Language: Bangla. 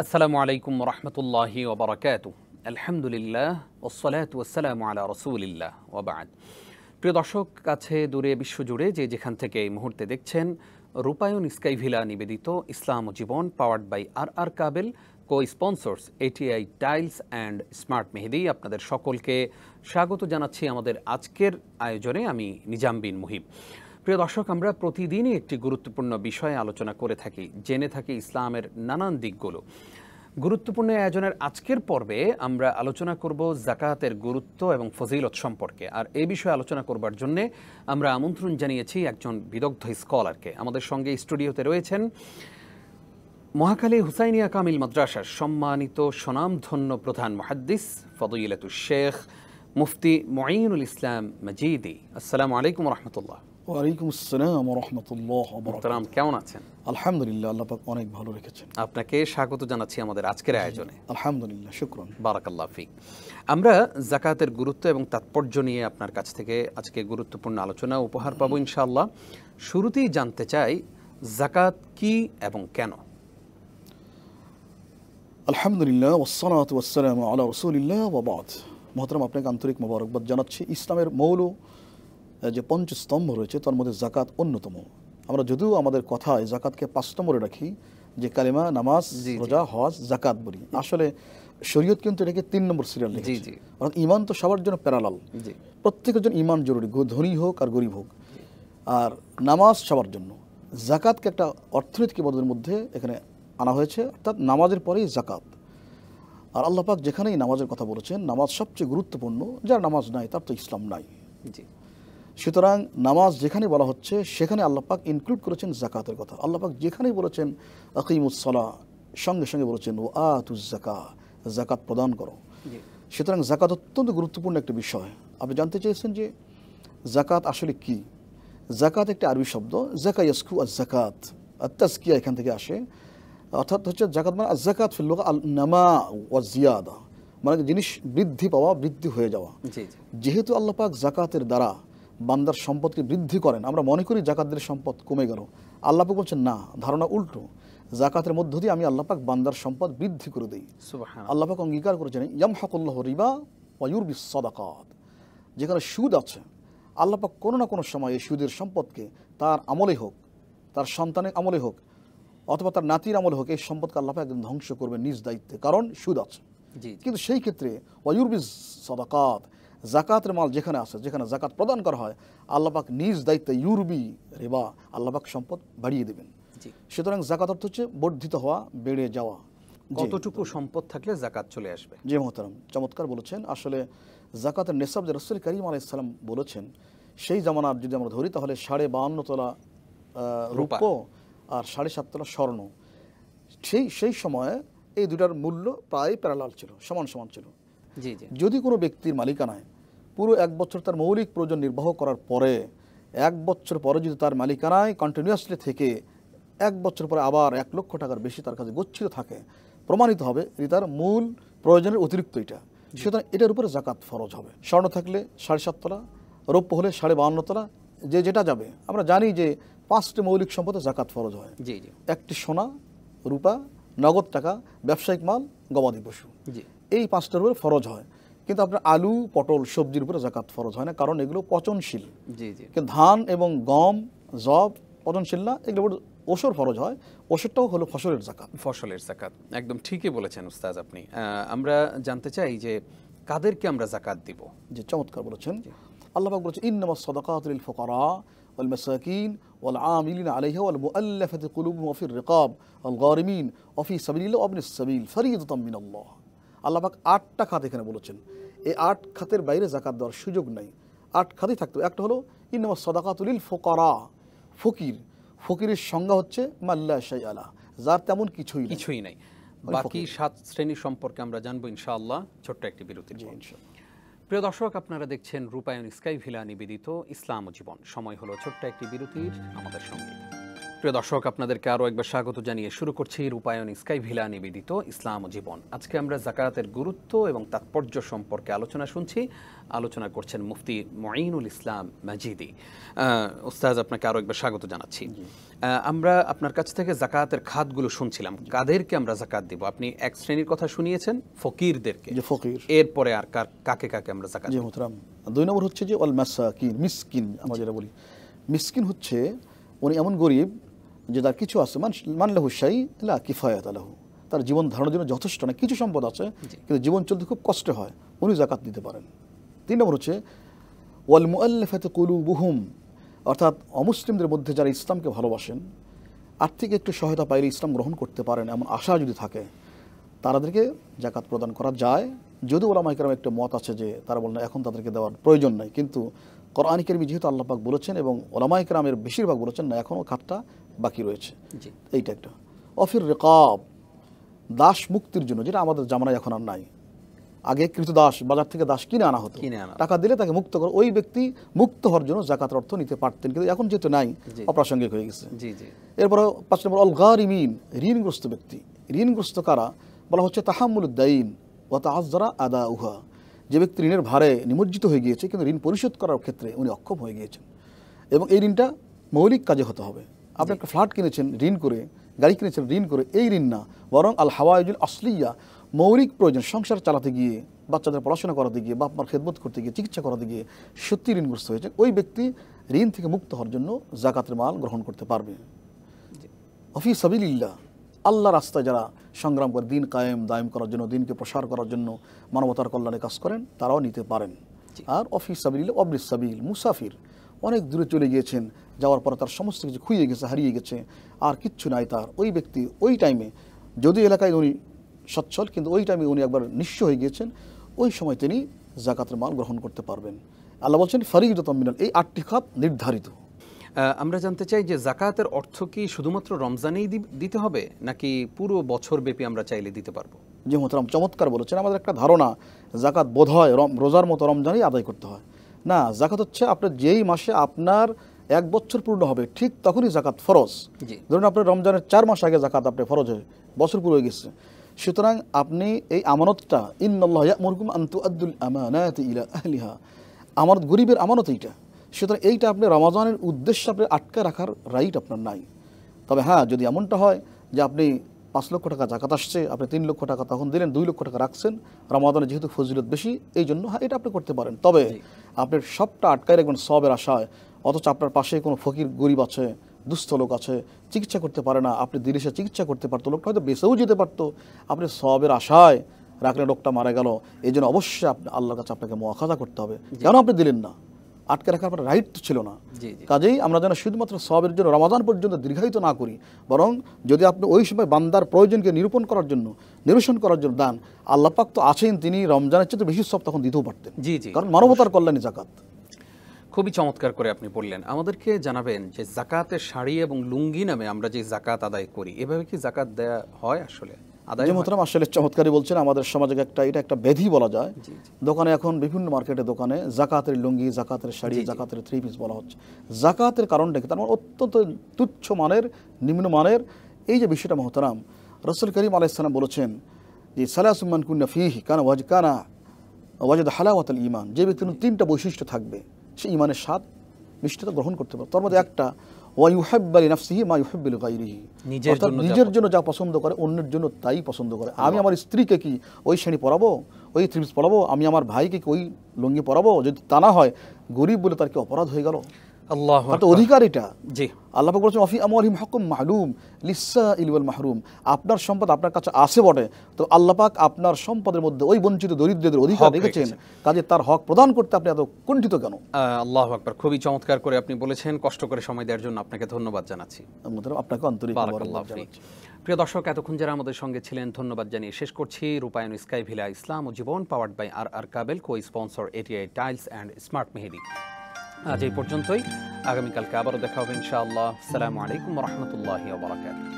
আসসালামু আলাইকুম রহমতুল্লাহি ওবরাকাতুহু। আলহামদুলিল্লাহ ওয়াসসালাতু ওয়াসসালামু আলা রাসূলিল্লাহ ওয়া বা'দ। প্রিয় দর্শক, কাছে দূরে বিশ্বজুড়ে যে যেখান থেকে এই মুহূর্তে দেখছেন, রূপায়ণ স্কাই ভিলা নিবেদিত ইসলাম ও Jibon powered by R Kabel, co sponsors ATI tiles and smart Mehedi, আপনাদের সকলকে স্বাগত জানাচ্ছি আমাদের আজকের আয়োজনে। আমি নিজাম বিন মুহিব। প্রিয় দর্শক, আমরা প্রতিদিনই একটি গুরুত্বপূর্ণ বিষয়ে আলোচনা করে থাকি, জেনে থাকি ইসলামের নানান দিকগুলো। গুরুত্বপূর্ণ আয়োজনের আজকের পর্বে আমরা আলোচনা করব যাকাতের গুরুত্ব এবং ফজিলত সম্পর্কে। আর এই বিষয়ে আলোচনা করবার জন্যে আমরা আমন্ত্রণ জানিয়েছি একজন বিদগ্ধ স্কলারকে। আমাদের সঙ্গে স্টুডিওতে রয়েছেন মহাখালী হুসাইনিয়া কামিল মাদ্রাসার সম্মানিত স্বনামধন্য প্রধান মুহাদ্দিস ফদিলাতুশ শেখ মুফতি মুঈনুল ইসলাম মজিদি। আসসালামু আলাইকুম রহমতুল্লাহ। ওয়ালাইকুম আসসালাম ওয়া রাহমাতুল্লাহ ওয়া মোহতারাম, বারাকাতুহু। কেমন আছেন? আলহামদুলিল্লাহ, আল্লাহ পাক অনেক ভালো রেখেছেন। আপনাকে স্বাগত জানাচ্ছি আমাদের আজকের আয়োজনে। আলহামদুলিল্লাহ, শুকরান। বারাকাল্লাহ ফিক। আমরা যাকাতের গুরুত্ব এবং তাৎপর্য নিয়ে আপনার কাছ থেকে আজকে গুরুত্বপূর্ণ আলোচনা উপহার পাবো ইনশাআল্লাহ। শুরুতেই জানতে চাই, যাকাত কি এবং কেন? আলহামদুলিল্লাহ ওয়াসসালাতু ওয়াসসালামু আলা রাসূলিল্লাহ ওয়া বা'দ। মুহতারাম, আপনাকে আন্তরিক মোবারকবাদ জানাচ্ছি। ইসলামের মৌল যে পঞ্চস্তম্ভ রয়েছে তার মধ্যে যাকাত অন্যতম। আমরা যদিও আমাদের কথায় যাকাতকে ৫ নম্বরে রাখি, যে কালিমা, নামাজ, রোজা, হজ, যাকাত বলি, আসলে শরীয়ত কিন্তু এটাকে ৩ নম্বর সিরিয়াল রেখেছে। অর্থাৎ ঈমান তো সবার জন্য প্যারালাল, প্রত্যেকের জন্য ঈমান জরুরি, ধনী হোক আর গরিব হোক। আর নামাজ সবার জন্য। যাকাতকে একটা অর্থনৈতিক ইবাদতের মধ্যে এখানে আনা হয়েছে, অর্থাৎ নামাজের পরেই যাকাত। আর আল্লাহ পাক যেখানেই নামাজের কথা বলেছেন, নামাজ সবচেয়ে গুরুত্বপূর্ণ। যার নামাজ নাই তার তো ইসলাম নাই। সুতরাং নামাজ যেখানে বলা হচ্ছে সেখানে আল্লাহ পাক ইনক্লুড করেছেন যাকাতের কথা। আল্লাহ পাক যেখানেই বলেছেন আকিমুস সালাহ, সঙ্গে সঙ্গে বলেছেন ও আতুজ যাকাত, যাকাত প্রদান করো। সুতরাং যাকাত অত্যন্ত গুরুত্বপূর্ণ একটা বিষয়। আপনি জানতে চেয়েছেন যে যাকাত আসলে কি। যাকাত একটা আরবি শব্দ, যাকা ইয়াসকু আজ যাকাত, আত-তাজকিয়া এখান থেকে আসে। অর্থাৎ হচ্ছে যাকাত মানে আজ যাকাত ফিল লুগা আল নামা ওয়া জিয়াদা, মানে জিনিস বৃদ্ধি পাওয়া, বৃদ্ধি হয়ে যাওয়া। যেহেতু আল্লাহ পাক যাকাতের দ্বারা বান্দার সম্পদকে বৃদ্ধি করেন, আমরা মনে করি যাকাত দিলে সম্পদ কমে গেল। আল্লাহ পাক বলছেন না, ধারণা উল্টো। যাকাতের মধ্য দিয়ে আমি আল্লাহ পাক বান্দার সম্পদ বৃদ্ধি করে দিই। আল্লাহ পাক অঙ্গীকার করেছেন ইয়ামহাকুল্লাহু রিবা ওয়া ইউরবিস সাদাকাত। যেখানে সুদ আছে, আল্লাহ পাক কোনো না কোনো সময় এই সুদের সম্পদকে তার আমলে হোক, তার সন্তানের আমলে হোক, অথবা তার নাতির আমলে হোক, এই সম্পদকে আল্লাহ পাক একদিন ধ্বংস করবে নিজ দায়িত্বে, কারণ সুদ আছে। কিন্তু সেই ক্ষেত্রে ওয়া ইউরবিস সাদাকাত, যাকাতের মাল যেখানে আসে, যেখানে যাকাত প্রদান করা হয়, আল্লাহ পাক নিজ দায়িত্বে ইউরবি রিবা, আল্লাহ পাক সম্পদ বাড়িয়ে দেবেন। সুতরাং যাকাত অর্থ হচ্ছে বর্ধিত হওয়া, বেড়ে যাওয়া। কতটুকু সম্পদ থাকলে যাকাত চলে আসবে? জি মোহতারাম, চমৎকার বলেছেন। আসলে যাকাতের নেসাব যে রাসূল করিম আলাইহিস সালাম বলেছেন, সেই জামানার যদি আমরা ধরি তাহলে 52.5 তোলা রূপা আর 7.5 তোলা স্বর্ণ। সেই সময়ে এই দুটার মূল্য প্রায় প্যারালাল ছিল, সমান সমান ছিল। যদি কোনো ব্যক্তির মালিকানায় পুরো 1 বছর তার মৌলিক প্রয়োজন নির্বাহ করার পরে, 1 বছর পরে যদি তার মালিকানায় কন্টিনিউয়াসলি থেকে 1 বছর পরে আবার 1 লক্ষ টাকার বেশি তার কাছে গচ্ছিত থাকে, প্রমাণিত হবে তার মূল প্রয়োজনের অতিরিক্ত এটা। সুতরাং এটার উপরে যাকাত ফরজ হবে। স্বর্ণ থাকলে 7.5 তোলা, রৌপ্য হলে 52.5 তোলা, যে যেটা যাবে। আমরা জানি যে 5টি মৌলিক সম্পদে যাকাত ফরজ হয়। একটি সোনা, রূপা, নগদ টাকা, ব্যবসায়িক মাল, গবাদি পশু, এই 5টার উপরে ফরজ হয়। কিন্তু আপনার আলু, পটল, সবজির উপরে যাকাত ফরজ হয় না, কারণ এগুলো পচনশীল। কিন্তু ধান এবং গম, জব পচনশীল না, এগুলো ওসর ফরজ হয়। ওসরটাও হলো ফসলের যাকাত। ফসলের যাকাত, একদম ঠিকই বলেছেন উস্তাদ আপনি। আমরা জানতে চাই যে কাদেরকে আমরা যাকাত দিব? যে চমৎকার বলেছেন। আল্লাহ পাক বলেছেন ইন্নামাস সাদাকাতু লিল ফুকারা ওয়াল মাসাকিন ওয়াল আমিলিনা আলাইহা ওয়াল মুআল্লাফাতি কুলুবুহুম ওয়া ফির রিকাব ওয়াল গারিমিন ওয়া ফি সাবিলিল্লাহ ওয়া ইবনিস সাবিল ফারিদাতাম মিনাল্লাহ। আল্লাহ পাক 8টা খাত এখানে বলেছেন। এই 8 খাতের বাইরে যাকাত দেওয়ার সুযোগ নাই। 8 খাতই থাকতো। একটা হলো ইন্নামাস সাদাকাতু লিল ফুকারা, ফকির। ফকিরের সংজ্ঞা হচ্ছে মাল্লা শাইআলা, যার তেমন কিছুই নাই। বাকি 7 শ্রেণী সম্পর্কে আমরা জানবো ইনশাআল্লাহ ছোট্ট একটি বিরতির পর। প্রিয় দর্শক, আপনারা দেখছেন রূপায়ণ স্কাই ভিলা নিবেদিত ইসলাম ও জীবন। সময় হলো ছোট্ট একটি বিরতির, আমাদের সঙ্গে। প্রিয় দর্শক, আপনাদেরকে আরও একবার স্বাগত জানিয়ে শুরু করছি রূপায়ণ স্কাই ভিলা নিবেদিত ইসলাম ও জীবন। আজকে আমরা যাকাতের গুরুত্ব এবং তাৎপর্য সম্পর্কে আলোচনা শুনছি। আলোচনা করছেন মুফতি মঈনুল ইসলাম মাজিদি। উস্তাজ, আপনাকে আরও একবার স্বাগত জানাচ্ছি। আমরা আপনার কাছ থেকে যাকাতের খাতগুলো শুনছিলাম, কাদেরকে আমরা যাকাত দিব। আপনি এক শ্রেণীর কথা শুনিয়েছেন, ফকিরদেরকে। ফকির, এরপরে আর কাকে কাকে আমরা যাকাত দিব? মোহতারাম, 2 নম্বর হচ্ছে যে অল মাসাকিন, মিসকিন। আমরা যেটা বলি মিসকিন হচ্ছে উনি এমন গরিব যে তার কিছু আছে, মানলাহু শাই লা কিফায়াত লাহু, তার জীবন ধারণের জন্য যথেষ্ট না, কিছু সম্পদ আছে কিন্তু জীবন চলতে খুব কষ্ট হয়, উনি যাকাত দিতে পারেন। 3 নম্বর হচ্ছে ওয়াল মুআল্লাফাতি কুলুবুহুম, অর্থাৎ অমুসলিমদের মধ্যে যারা ইসলামকে ভালোবাসেন, আর্থিক একটু সহায়তা পাইলে ইসলাম গ্রহণ করতে পারেন এমন আশা যদি থাকে, তাদেরকে যাকাত প্রদান করা যায়। যদিও ওলামায়ে কেরামের একটা মত আছে যে তারা বলেন এখন তাদেরকে দেওয়ার প্রয়োজন নাই, কিন্তু কোরআন কারীমে যেহেতু আল্লাহ পাক বলেছেন এবং ওলামায়ে কেরামের বেশিরভাগ বলেছেন না, এখনও খাতটা বাকি রয়েছে। এইটা একটা। অফির রিকাব, দাস মুক্তির জন্য, যেটা আমাদের জামানায় এখন আর নাই। আগে কৃতদাস, বাজার থেকে দাস কিনে আনা হতো, টাকা দিলে তাকে মুক্ত করে, ওই ব্যক্তি মুক্ত হওয়ার জন্য যাকাতের অর্থ নিতে পারতেন, কিন্তু এখন যেহেতু নাই, অপ্রাসঙ্গিক হয়ে গেছে। এরপর 5 নম্বর অল গারিমিন, ঋণগ্রস্ত ব্যক্তি। ঋণগ্রস্ত কারা? বলা হচ্ছে তাহাম্মুলুদ দাইন ওয়া তাআজ্জারা আদাউহা, যে ব্যক্তি ঋণের ভারে নিমজ্জিত হয়ে গিয়েছে কিন্তু ঋণ পরিশোধ করার ক্ষেত্রে উনি অক্ষম হয়ে গিয়েছেন, এবং এই ঋণটা মৌলিক কাজে হতে হবে। আপনি একটা ফ্ল্যাট কিনেছেন ঋণ করে, গাড়ি কিনেছেন ঋণ করে, এই ঋণ না, বরং আল হাওয়াইজুল আসলিয়া, মৌলিক প্রয়োজন, সংসার চালাতে গিয়ে, বাচ্চাদের পড়াশোনা করাতে গিয়ে, বাপ মার খেদমত করতে গিয়ে, চিকিৎসা করাতে গিয়ে সত্যি ঋণগ্রস্ত হয়েছে, ওই ব্যক্তি ঋণ থেকে মুক্ত হওয়ার জন্য যাকাতের মাল গ্রহণ করতে পারবে। ফি সাবিলিল্লাহ, আল্লাহ রাস্তায় যারা সংগ্রাম করে, দিন কায়েম দায়েম করার জন্য, দিনকে প্রসার করার জন্য, মানবতার কল্যাণে কাজ করেন, তারাও নিতে পারেন। আর অফি সাবিলিল্লাহ অবলিস সাবিল, মুসাফির, অনেক দূরে চলে গিয়েছেন, যাওয়ার পরে তার সমস্ত কিছু খুইয়ে গেছে, হারিয়ে গেছে, আর কিচ্ছু নাই তার, ওই ব্যক্তি ওই টাইমে, যদি এলাকায় উনি সচ্ছল কিন্তু ওই টাইমে উনি একবার নিঃস্ব হয়ে গিয়েছেন, ওই সময় তিনি যাকাতের মাল গ্রহণ করতে পারবেন। আল্লাহ বলছেন ফারিদাতাম মিনাল, এই 8টি খাত নির্ধারিত। আমরা জানতে চাই যে যাকাতের অর্থ কি শুধুমাত্র রমজানেই দিতে হবে, নাকি পুরো বছর ব্যাপী আমরা চাইলে দিতে পারবো? যে মোহতারাম চমৎকার বলেছেন। আমাদের একটা ধারণা যাকাত বোধ হয় রোজার মতো রমজানেই আদায় করতে হয়। না, যাকাত হচ্ছে আপনার যেই মাসে আপনার 1 বছর পূর্ণ হবে ঠিক তখনই যাকাত ফরজ। ধরুন আপনার রমজানের 4 মাস আগে যাকাত আপনি ফরজ হয়ে বছর পুরো হয়ে গেছে, সুতরাং আপনি এই আমানতটা, ইন্নাল্লাহা ইয়া'মুরুকুম আন তুআদ্দুল আমানাতি ইলা আহলিহা, আমানত গরিবের আমানত এইটা, সুতরাং এইটা আপনি রমজানের উদ্দেশ্যে আপনি আটকে রাখার রাইট আপনার নাই। তবে হ্যাঁ, যদি এমনটা হয় যে আপনি 5 লক্ষ টাকা যাকাত আসছে, আপনি 3 লক্ষ টাকা তখন দিলেন, 2 লক্ষ টাকা রাখছেন, রমাদানে যেহেতু ফজিলত বেশি এই জন্য, হ্যাঁ এটা আপনি করতে পারেন। তবে আপনি সবটা আটকায় রাখবেন সবের আশায়, অথচ আপনার পাশে কোনো ফকির গরিব আছে, দুস্থ লোক আছে, চিকিৎসা করতে পারে না, আপনি দিলে সে চিকিৎসা করতে পারতো, লোকটা হয়তো বেঁচেও যেতে পারতো, আপনি সবের আশায় রাখলে লোকটা মারা গেল, এই জন্য অবশ্যই আপনি আল্লাহর কাছে আপনাকে মুআখাযা করতে হবে, কেন আপনি দিলেন না, আটকে রাখার আপনার রাইট তো ছিল না। কাজেই আমরা যেন শুধুমাত্র সওয়াবের জন্য রমাদান পর্যন্ত দীর্ঘায়িত না করি, বরং যদি আপনি ওই সময় বান্দার প্রয়োজনকে নিরূপণ করার জন্য, নিরসন করার জন্য দান, আল্লাহ পাক তো আছেন, তিনি রমজানের চেয়ে বেশি সব তখন দিতেও পারতেন, কারণ মানবতার কল্যাণে যাকাত। খুবই চমৎকার করে আপনি বললেন। আমাদেরকে জানাবেন যে যাকাতের শাড়ি এবং লুঙ্গি নামে আমরা যে যাকাত আদায় করি, এভাবে কি যাকাত দেয়া হয় আসলে? যে মোহতারাম আসলে চমৎকারই বলছেন, আমাদের সমাজে এটা একটা ব্যাধি বলা যায়। দোকানে এখন বিভিন্ন মার্কেটে দোকানে যাকাতের লুঙ্গি, যাকাতের শাড়ি, যাকাতের 3 পিস বলা হচ্ছে। যাকাতের কারণটা কি? তার মানে অত্যন্ত তুচ্ছ মানের, নিম্নমানের এই যে বিষয়টা মোহতারাম, রাসূল করিম আলাইহিস সালাম বলেছেন যে সালাসুম মান কুন্না ফীহি কানা ওয়াজাদা হালাওয়াতাল ঈমান, যে ব্যক্তির 3টা বৈশিষ্ট্য থাকবে সে ঈমানের স্বাদ মিষ্টতা গ্রহণ করতে পারে। তার মধ্যে একটা ওয়া ইউহিব্বু লিনাফসিহি মা ইউহিব্বু লিগাইরিহি, নিজের জন্য যা পছন্দ করে অন্যের জন্য তাই পছন্দ করে। আমি আমার স্ত্রীকে কি ওই শাড়ি পরাবো, ওই 3 পিস পরাবো, আমি আমার ভাইকে কি ওই লুঙ্গি পরাবো? যদি তা না হয়, গরিব বলে তার কি অপরাধ হয়ে গেল? আল্লাহু আকবার, অধিকার এটা। জি, আল্লাহ পাক বলেছেন ওয়াফি আমওয়ালিহিম হাক্কুম মা'লুম লিসসাইল ওয়াল মাহরুম, আপনার সম্পদ আপনার কাছে আছে বটে, তো আল্লাহ পাক আপনার সম্পদের মধ্যে ওই বঞ্চিত দরিদ্রদের অধিকার রেখেছেন, কাজে তার হক প্রদান করতে আপনি এত কুণ্ঠিত কেন? আল্লাহু আকবার, খুবই চমৎকার করে আপনি বলেছেন। কষ্ট করে সময় দেওয়ার জন্য আপনাকে ধন্যবাদ জানাচ্ছি। আপনাকে আন্তরিক ধন্যবাদ জানাচ্ছি। প্রিয় দর্শক, এতক্ষণ যারা আমাদের সঙ্গে ছিলেন ধন্যবাদ জানিয়ে শেষ করছি। রূপায়ণ স্কাই ভিলা ইসলাম ও Jibon, powered by R Kabel, co sponsor ATI tiles and smart Mehedi. আজ এই পর্যন্তই, আগামীকালকে আবারও দেখা হবে ইনশাআল্লাহ। আসসালামু আলাইকুম ওয়া রাহমাতুল্লাহি ওয়া বারাকাতুহু।